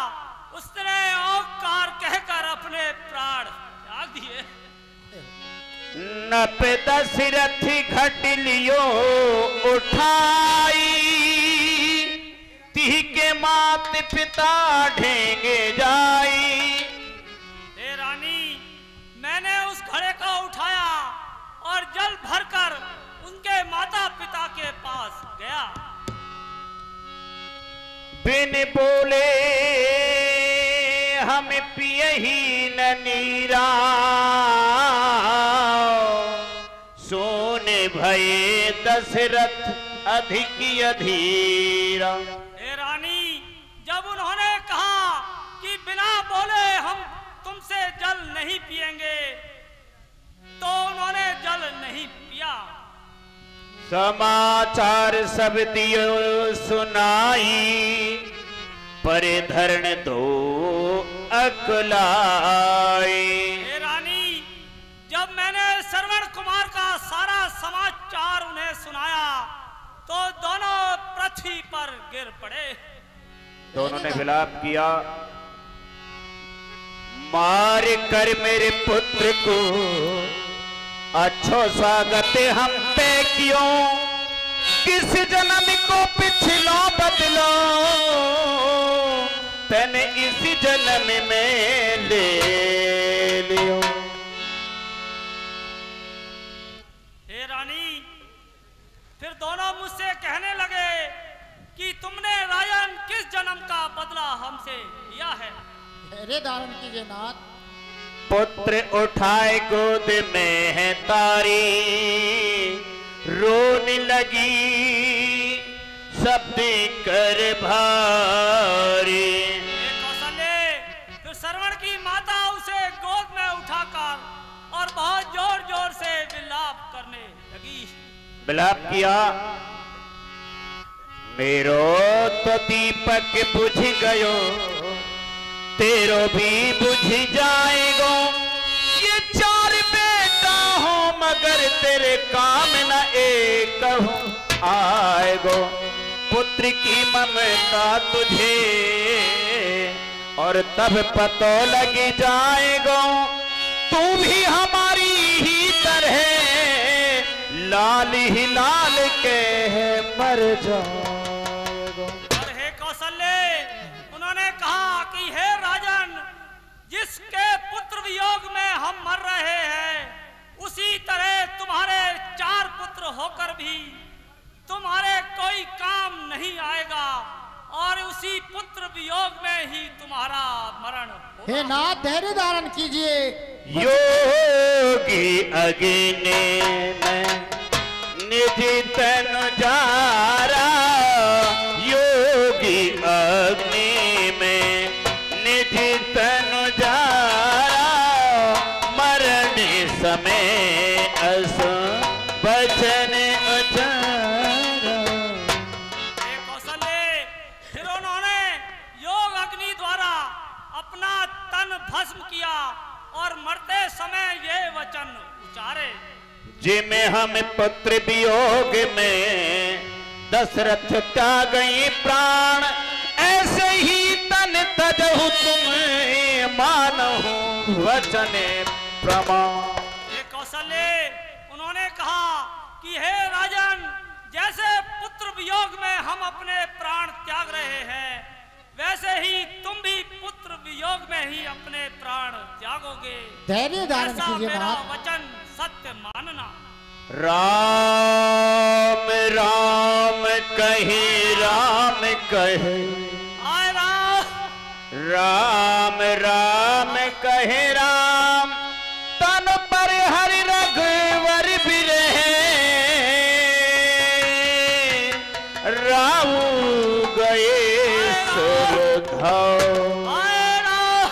उसने ओंकार कहकर अपने प्राण त्याग दिए। नप दशरथी घट लियो उठाई, तिह के मात पिता ढेंगे जाई। हे रानी, मैंने उस घड़े को उठाया और जल भरकर उनके माता पिता के पास गया। बिन बोले हम पिए ही न नीरा, सोने भये दशरथ अधिक अधीरा। हे रानी, जब उन्होंने कहा कि बिना बोले हम तुमसे जल नहीं पिएंगे, तो उन्होंने जल नहीं पिया। समाचार सब दियो सुनाई, परे धरण दो अकलाई। हे रानी, जब मैंने श्रवण कुमार का सारा समाचार उन्हें सुनाया, तो दोनों पृथ्वी पर गिर पड़े। दोनों ने विलाप किया, मार कर मेरे पुत्र को अच्छो स्वागत हम पे क्यों, किस जन्म को पिछलो बदलो, तने इसी जन्म में ले लियो। हे रानी, फिर दोनों मुझसे कहने लगे कि तुमने रायन किस जन्म का बदला हमसे लिया है। धैर्य धारण कीजिए नाथ। पुत्र उठाए गोद में है तारी, रोने लगी सब कर भारी। कौशल्य, फिर श्रवण की माता उसे गोद में उठाकर और बहुत जोर जोर से विलाप करने लगी। विलाप किया, मेरो तो दीपक बुझ गयो, तेरो भी बुझ जाएगो। ये चार बेटा हो मगर तेरे काम न एक आएगो। पुत्र की ममता तुझे और तब पतो लग जाएगो, तू भी हमारी ही तरह लाल ही लाल के मर जाएगो। और हे कौशल्य, उन्होंने कहा कि हे राजन, जिसके पुत्र वियोग में हम मर रहे हैं, उसी तरह तुम्हारे 4 पुत्र होकर भी तुम्हारे कोई काम नहीं आएगा और उसी पुत्र वियोग में ही तुम्हारा मरण होगा। हे नाथ, धैर्य धारण कीजिए। योगी अग्नि में निज तन जारा, योगी अग्नि में निज तन जारा, मरण समय अस बचन उचारा। कौशल्य, फिर उन्होंने योग अग्नि द्वारा अपना तन भस्म किया और हम पुत्र वियोग में दशरथ त्यागई प्राण, ऐसे ही तन तजहु तुम्हें मानहु वचन प्रमाण। ये कौशल्य उन्होंने कहा कि हे राजन, जैसे पुत्र वियोग में हम अपने प्राण त्याग रहे हैं, वैसे ही तुम भी पुत्र वियोग में ही अपने प्राण त्यागोगे। धैर्य धारण ऐसा कीजिए मेरा महाराज। वचन सत्य मानना। राम राम कहे राम कहे, आय राम राम राम कहे राम, तन पर हरि रघुवर बिरहे, राहु गए सुरधाव। आय राम,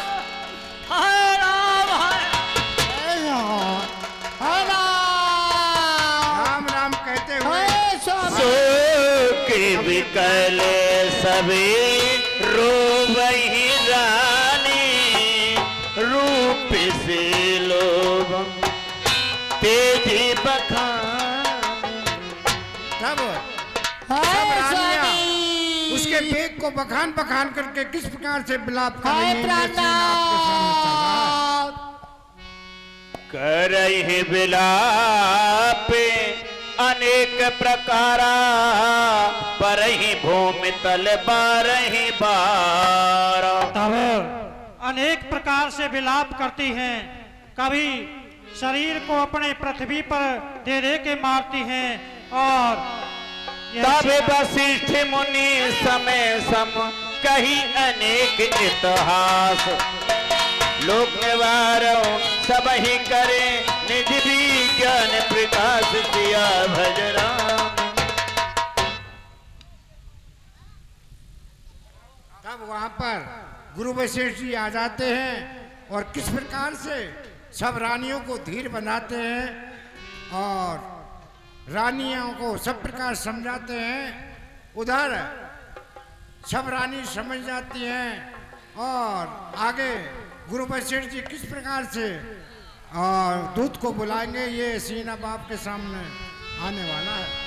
आय राम, राम राम कहते हुए शोक विकल सभी रोवहि रानी, रूप से लोभ तेजी बखान। सब रानियां उसके पेट को बखान बखान करके किस प्रकार से विलाप कर रही हैं, ये सीन आपके सामने चल रहा है। करहि विलाप अनेक प्रकारा, परहि भूमि तल बारहि बार। तब अनेक प्रकार से विलाप करती हैं, कभी शरीर को अपने पृथ्वी पर दे दे के मारती हैं, और तब वशिष्ठ मुनि समय सम कही अनेक इतिहास, लोक निवारो सब ही करे निज विज्ञान प्रकाश दिया भज राम। तब वहां पर गुरु वशिष्ठ जी आ जाते हैं और किस प्रकार से सब रानियों को धीर बनाते हैं और रानियों को सब प्रकार समझाते हैं। उधर सब रानी समझ जाती हैं और आगे गुरु वशिष्ठ जी किस प्रकार से और दूत को बुलाएंगे, ये सीन अब आपके सामने आने वाला है।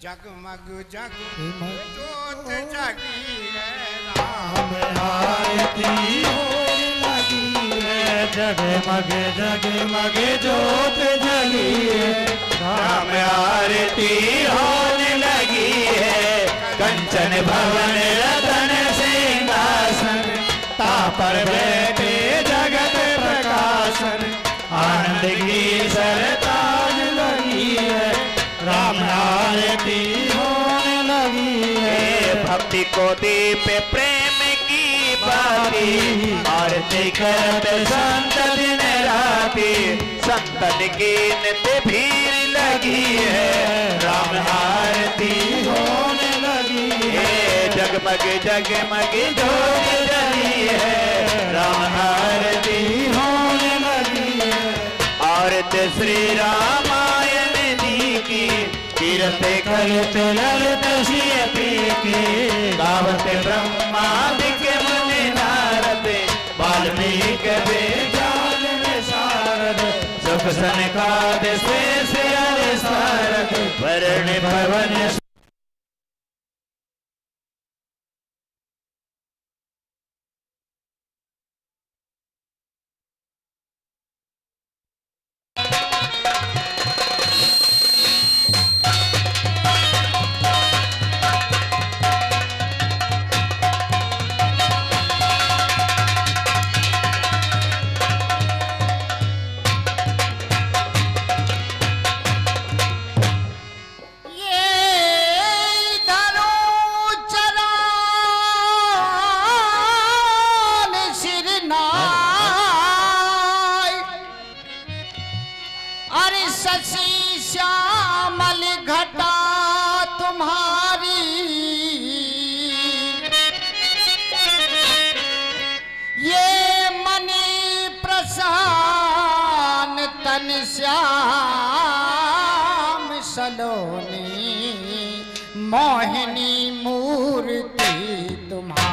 जगमग जगमग जोत जगी है, राम आरती होने लगी है। जगमग जगमग जोत जगी है, राम आरती होने लगी है। कंचन भवन रतन सिंहासन, तापर बैठे जगत प्रकाशन, आनंद की सरताज लगी है। राम आरती होने लगी है। भक्ति को दीप प्रेम की बाती, आरती करत संत दिन राती, संतन की नित्य भीड़ लगी है। राम आरती होने लगी है। जगमग जगमग जोत जली है, राम आरती होने लगी है। आरती श्री रामायण की, कीरते करते ललित शियपी की, गावत ब्रह्मादिक मुनि नारद, वाल्मीकि वेदांत विशारद, सुख सनकाद शेष सारद, वर्ण भवन ये श्याम सलोनी मोहिनी मूर्ति तुम्हारी।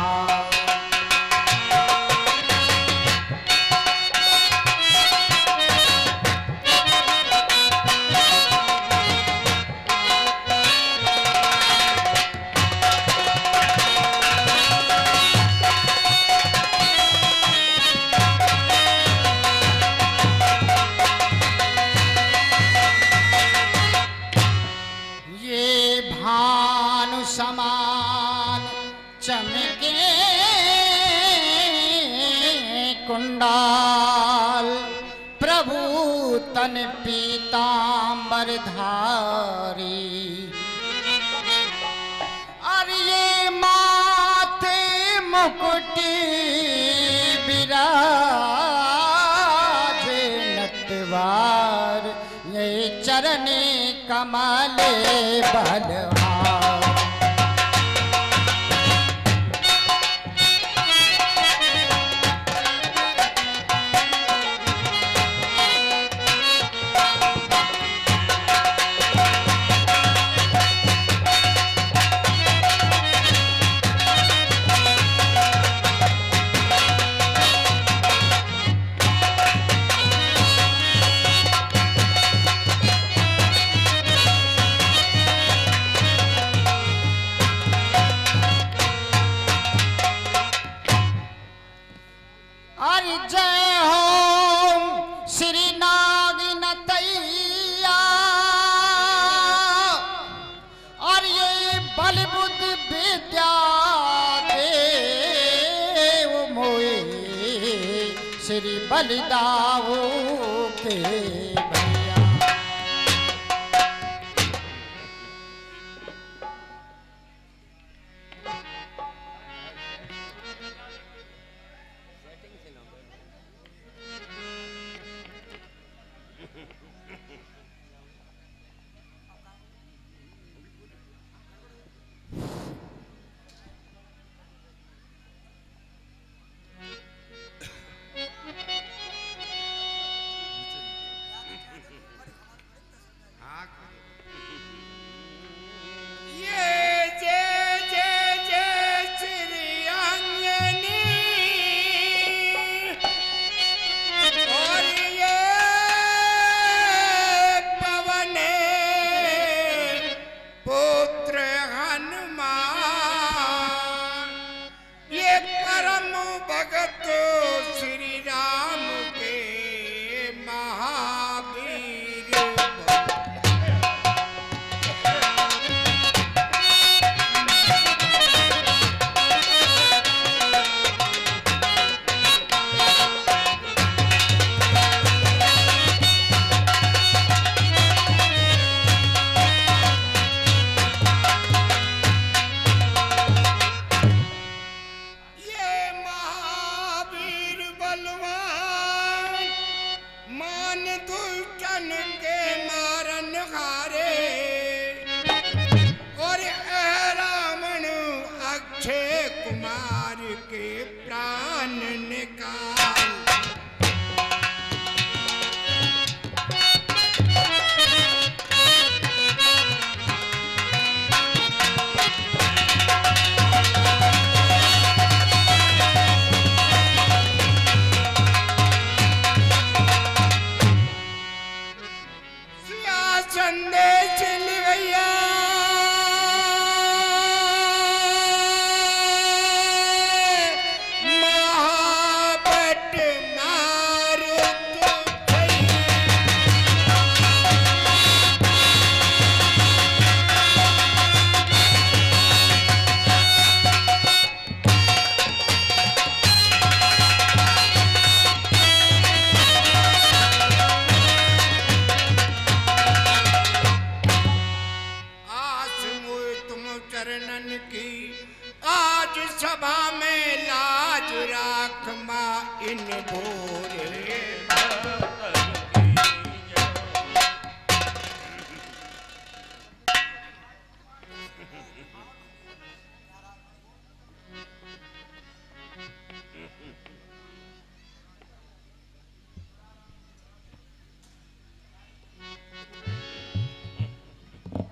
समान चमके कुंडाल प्रभु तन पीतांबर धारी। और ये माथे मुकुटी विराजे नटवार ये चरणे कमले बलवार। श्री बलिदाऊ के भैया।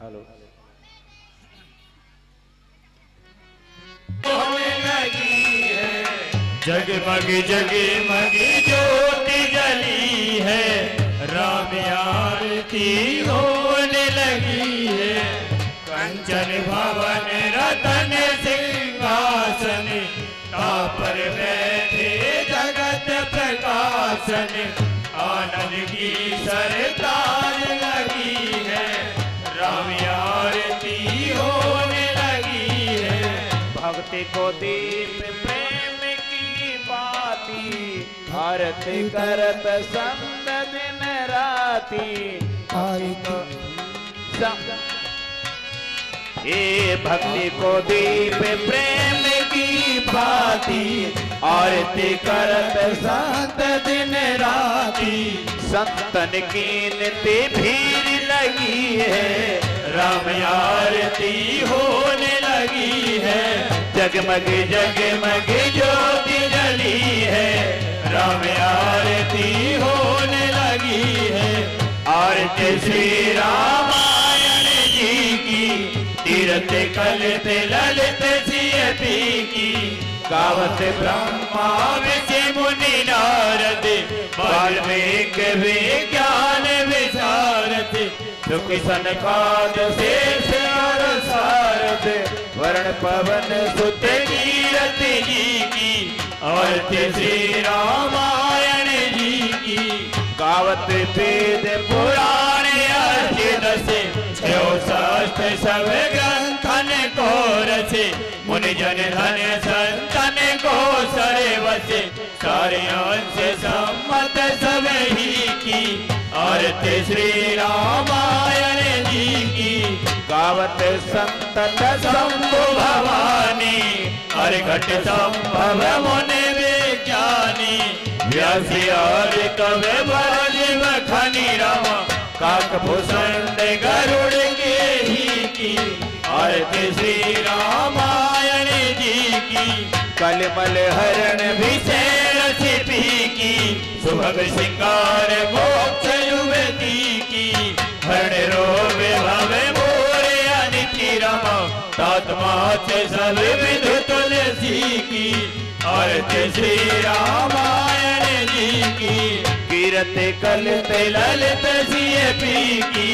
हेलो जगमग जगमग ज्योति जली है, राम आरती होने लगी है। कंचन भवन रतन सिंहासन, तापर बैठे जगत प्रकाशन। आनंद की सरताज लगी है, राम आरती होने लगी है। भक्ति को दीप प्रेम की बाती, आरती करत संग दिन राती। ये भक्ति को दीप प्रेम की बाती, आरती करत संत दिन राती। संतन की नित्य भीड़ लगी है, राम आरती होने लगी है। जगमग जगमग ज्योति जली है, राम आरती होने लगी है। आरती श्री रामायण जी की, तीरथ कलित ललित सियती की। गावत ब्रह्मा विष्णु मुनि नारद, वाल्मीकि विज्ञान विशारद। सुख सनकाद शेष और सारद, वर्ण पवन सुत कीरति जी की। आरती श्री रामायण जी की। गावत वेद पुराण अर्चित से, शास्त्र सब ग्रंथन को रचे। मुनि जन धन संतन को सर्वसे, सारे अंश सम्मत सब ही की। आरती श्री रामायण जी की। गावत संतत शंभु भवानी, हरिघट संभव मुनि विज्ञानी। व्यासी आदि कवि बलदेव खनि राम, काकभूषण गरुड़ के ही की। आरती श्री रामायण जी की। कलमल हरण विषेण छिपी की, सुभग श्रृंगार मोक्ष युवती की। हरण रोवे भवे मोरे अनिति रमा, तात्माच सब विधु तुलसी की। आरती श्री रामायण जी की। कीरति कलित ललित सियती की।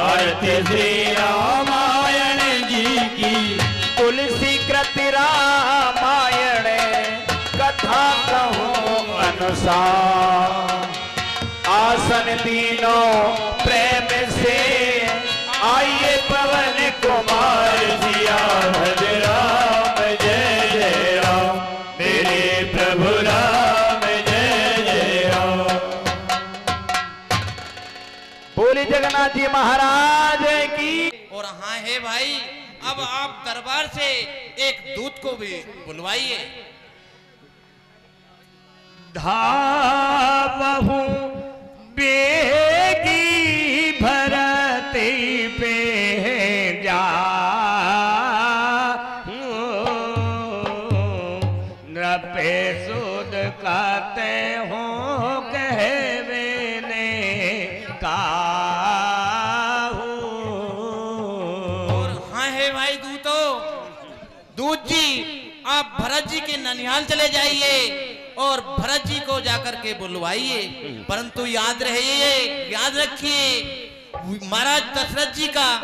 आरती श्री रामायण जी की। तुलसी कृति रामायण कथा कहूँ अनुसार। आसन तीनों प्रेम से, आइए पवन कुमार सिया। भद्र राम जय जय राम, मेरे प्रभु राम जय जय राम। बोली जगन्नाथ जी महाराज की। और हाँ है भाई, अब आप दरबार से एक दूत को भी बुलवाइए। धावहु बेगी भरती पे जा, नृपे सुद कहते हो कहवे ने का। दूत जी, आप भरत जी के ननिहाल चले जाइए और भरत जी को जाकर के बुलवाइए। परंतु याद रखिए, महाराज दशरथ जी का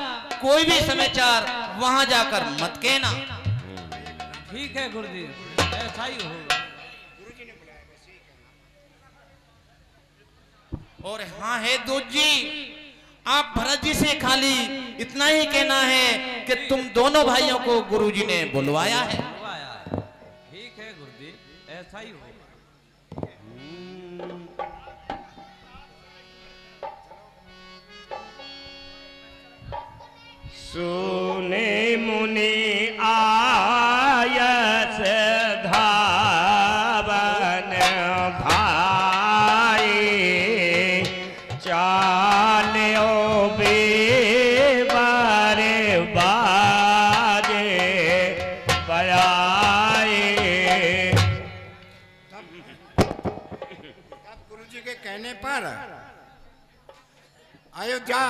कोई भी समाचार वहां जाकर मत कहना। ठीक है गुरुजी, ऐसा ही होगा। और हाँ है दूत जी, आप भरत जी से खाली इतना ही कहना है कि तुम दोनों भाइयों को गुरुजी ने बुलवाया है। ठीक है गुरुजी, ऐसा ही होगा। सुने मुनि आयस धावन भाई, चाल्यो बेबारे बाजे बयाए। तब गुरुजी के कहने पर अयोध्या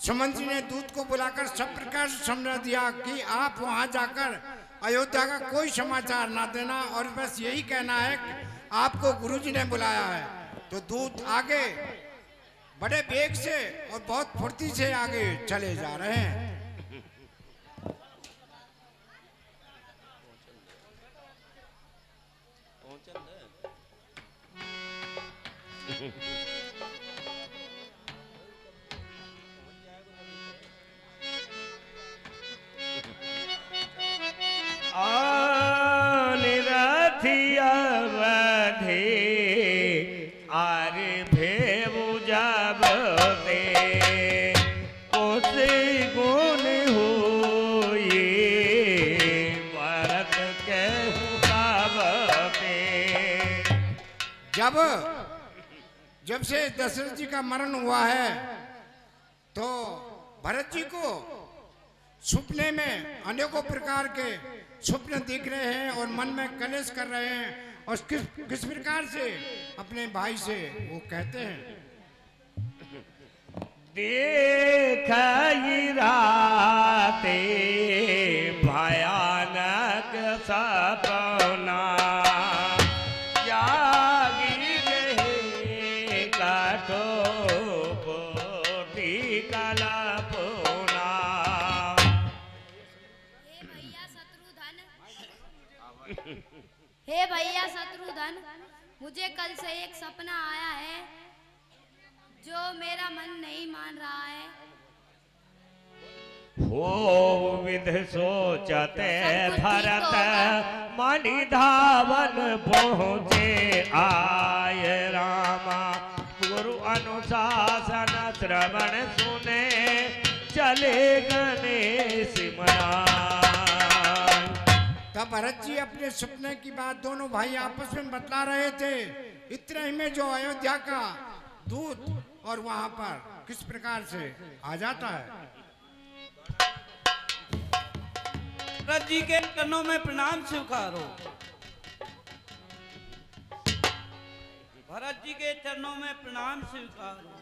सुमंत जी ने दूत को बुलाकर सब प्रकार से समझा दिया कि आप वहां जाकर अयोध्या का कोई समाचार ना देना और बस यही कहना है कि आपको गुरुजी ने बुलाया है। तो दूत आगे बड़े वेग से और बहुत फुर्ती से आगे चले जा रहे हैं। जब से दशरथ जी का मरण हुआ है तो भरत जी को सपने में अनेकों प्रकार के स्वप्न दिख रहे हैं और मन में कलेश कर रहे हैं और किस प्रकार से अपने भाई से वो कहते हैं, देखाई राते भयानक सपना हे भैया शत्रुधन, मुझे कल से एक सपना आया है जो मेरा मन नहीं मान रहा है। हो विध सोचते भरत मणि धावन पहुँचे आए रामा, गुरु अनुशासन श्रवण सुने चले गणेश मना। तब भरत जी अपने सपने की बात दोनों भाई आपस में बतला रहे थे। इतने ही में जो अयोध्या का दूत और वहां पर किस प्रकार से आ जाता है। भरत जी के चरणों में प्रणाम स्वीकारो। भरत जी के चरणों में प्रणाम स्वीकारो।